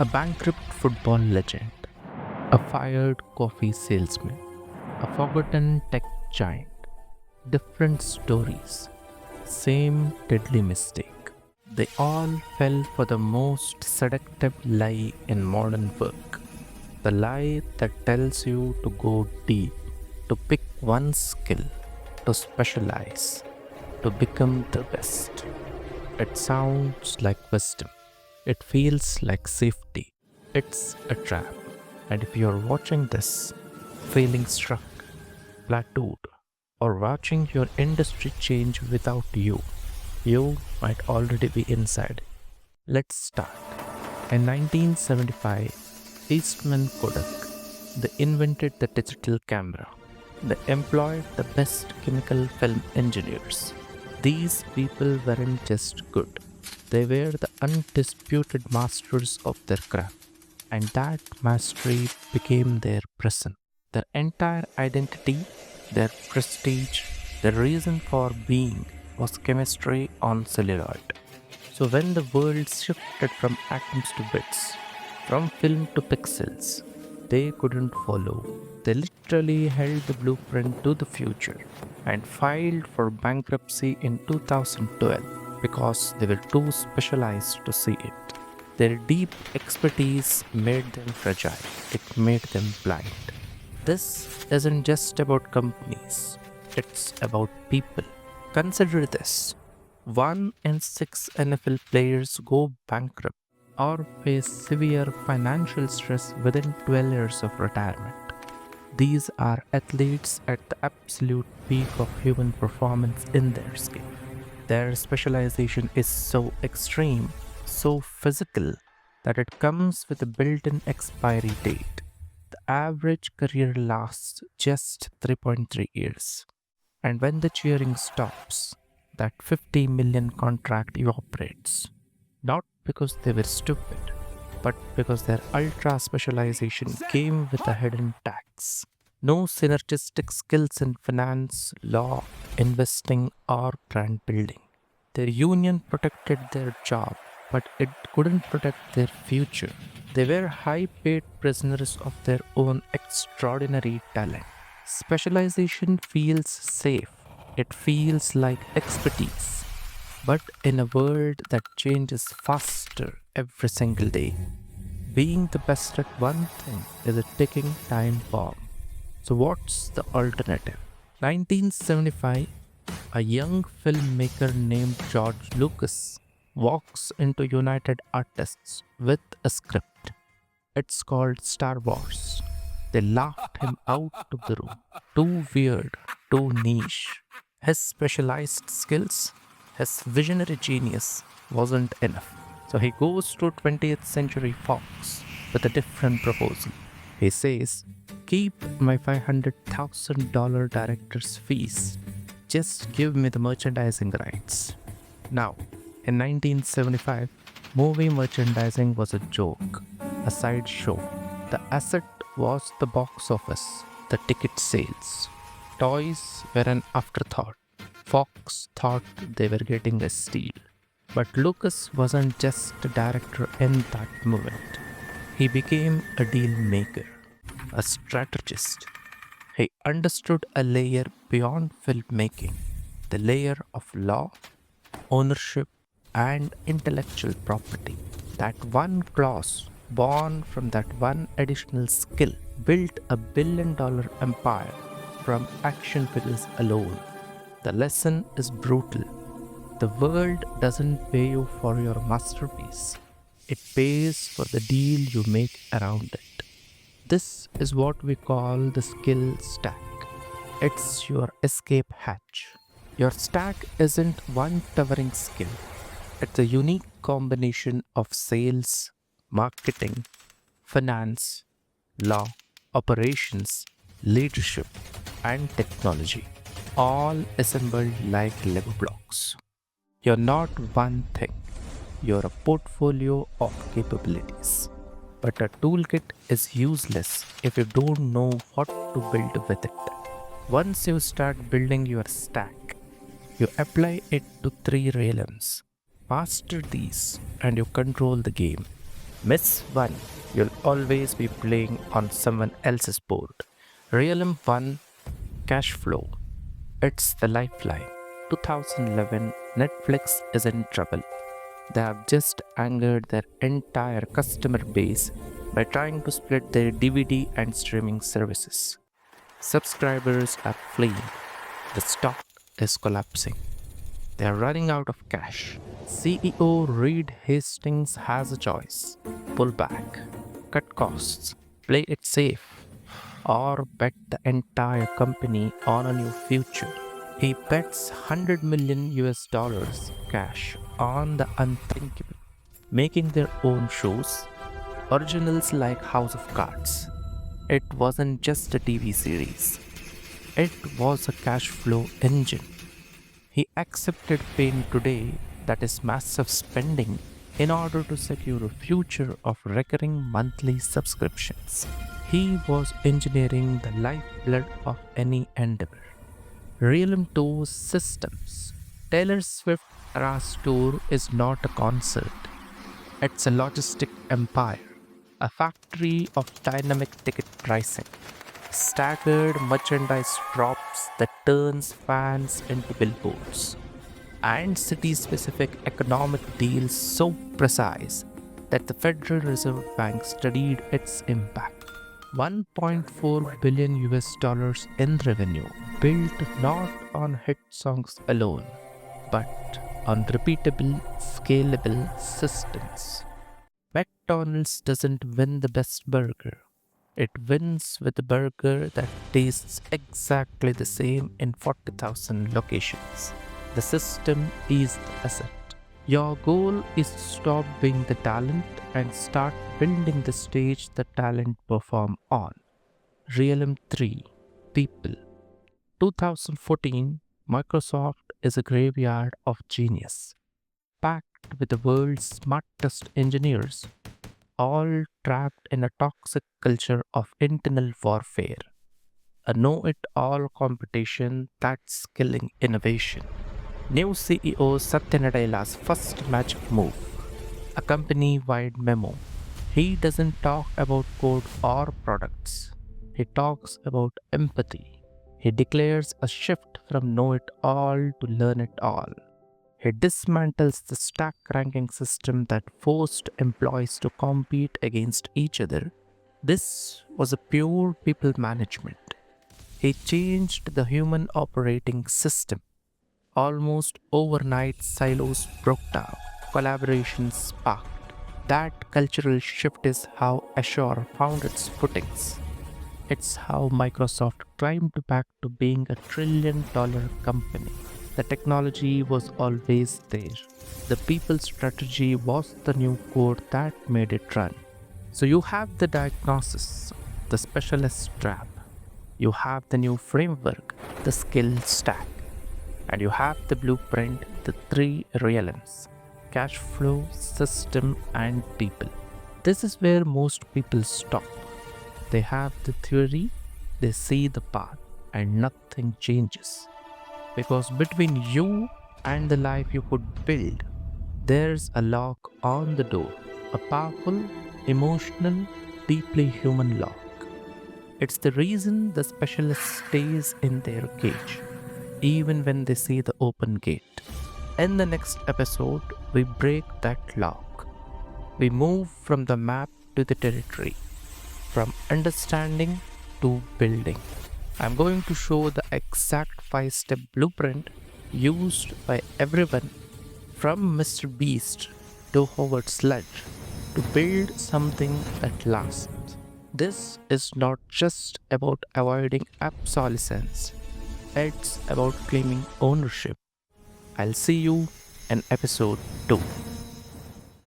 A bankrupt football legend, a fired coffee salesman, a forgotten tech giant. Different stories, same deadly mistake. They all fell for the most seductive lie in modern work. The lie that tells you to go deep, to pick one skill, to specialize, to become the best. It sounds like wisdom. It feels like safety. It's a trap. And if you're watching this, feeling struck, plateaued, or watching your industry change without you, you might already be inside. Let's start. In 1975, Eastman Kodak, they invented the digital camera. They employed the best chemical film engineers. These people weren't just good, they were the undisputed masters of their craft. And that mastery became their prison. Their entire identity, their prestige, their reason for being was chemistry on celluloid. So when the world shifted from atoms to bits, from film to pixels, they couldn't follow. They literally held the blueprint to the future and filed for bankruptcy in 2012 because they were too specialized to see it. Their deep expertise made them fragile, it made them blind. This isn't just about companies, it's about people. Consider this: 1 in 6 NFL players go bankrupt or face severe financial stress within 12 years of retirement. These are athletes at the absolute peak of human performance in their skill. Their specialization is so extreme, so physical, that it comes with a built in expiry date. The average career lasts just 3.3 years. And when the cheering stops, that 50 million contract evaporates. Not because they were stupid, but because their ultra specialization came with a hidden tax. No synergistic skills in finance, law, investing, or brand building. Their union protected their job, but it couldn't protect their future. They were high paid prisoners of their own extraordinary talent. Specialization feels safe, it feels like expertise. But in a world that changes faster every single day, being the best at one thing is a ticking time bomb. So, what's the alternative? 1975, a young filmmaker named George Lucas walks into United Artists with a script. It's called Star Wars. They laughed him out of the room. Too weird, too niche. His specialized skills, his visionary genius wasn't enough. So he goes to 20th Century Fox with a different proposal. He says, keep my $500,000 director's fees. Just give me the merchandising rights. Now, in 1975, movie merchandising was a joke, a sideshow. The asset was the box office, the ticket sales. Toys were an afterthought. Fox thought they were getting a steal. But Lucas wasn't just a director in that moment. He became a deal maker, a strategist. He understood a layer beyond filmmaking, the layer of law, ownership, and intellectual property. That one clause, born from that one additional skill, built a $1 billion empire from action films alone. The lesson is brutal. The world doesn't pay you for your masterpiece, it pays for the deal you make around it. This is what we call the skill stack. It's your escape hatch. Your stack isn't one towering skill, it's a unique combination of sales, marketing, finance, law, operations, leadership, and technology, all assembled like Lego blocks. You're not one thing, you're a portfolio of capabilities. But a toolkit is useless if you don't know what to build with it. Once you start building your stack, you apply it to three realms. Master these and you control the game. Miss one, you'll always be playing on someone else's board. Realm 1, cash flow. It's the lifeline. 2011, Netflix is in trouble. They have just angered their entire customer base by trying to split their DVD and streaming services. Subscribers are fleeing. The stock is collapsing. They are running out of cash. CEO Reed Hastings has a choice: pull back, cut costs, play it safe, or bet the entire company on a new future. He bets 100 million US dollars cash on the unthinkable, making their own shows, originals like House of Cards. It wasn't just a TV series, it was a cash flow engine. He accepted pain today, that is massive spending, in order to secure a future of recurring monthly subscriptions. He was engineering the lifeblood of any endeavor. Realm 2 systems. Taylor Swift Eras Tour is not a concert. It's a logistic empire, a factory of dynamic ticket pricing, staggered merchandise drops that turns fans into billboards, and city-specific economic deals so precise that the Federal Reserve Bank studied its impact. 1.4 billion US dollars in revenue, built not on hit songs alone, but on repeatable, scalable systems. McDonald's doesn't win the best burger. It wins with a burger that tastes exactly the same in 40,000 locations. The system is the asset. Your goal is to stop being the talent and start building the stage the talent perform on. Realm 3, people. 2014, Microsoft is a graveyard of genius, packed with the world's smartest engineers, all trapped in a toxic culture of internal warfare, a know it all competition that's killing innovation. New CEO Satya Nadella's first magic move, a company wide memo. He doesn't talk about code or products, he talks about empathy. He declares a shift from know it all to learn it all. He dismantles the stack ranking system that forced employees to compete against each other. This was a pure people management. He changed the human operating system. Almost overnight, silos broke down, collaboration sparked. That cultural shift is how Azure found its footings. It's how Microsoft climbed back to being a $1 trillion company. The technology was always there. The people strategy was the new code that made it run. So you have the diagnosis, the specialist trap. You have the new framework, the skill stack. And you have the blueprint, the three realms: cash flow, system, and people. This is where most people stop. They have the theory, they see the path, and nothing changes. Because between you and the life you could build, there's a lock on the door, a powerful, emotional, deeply human lock. It's the reason the specialist stays in their cage, even when they see the open gate. In the next episode, we break that lock. We move from the map to the territory, from understanding to building. I'm going to show the exact 5-step blueprint used by everyone from MrBeast to Howard Sledge to build something that lasts. This is not just about avoiding obsolescence, it's about claiming ownership. I'll see you in episode 2.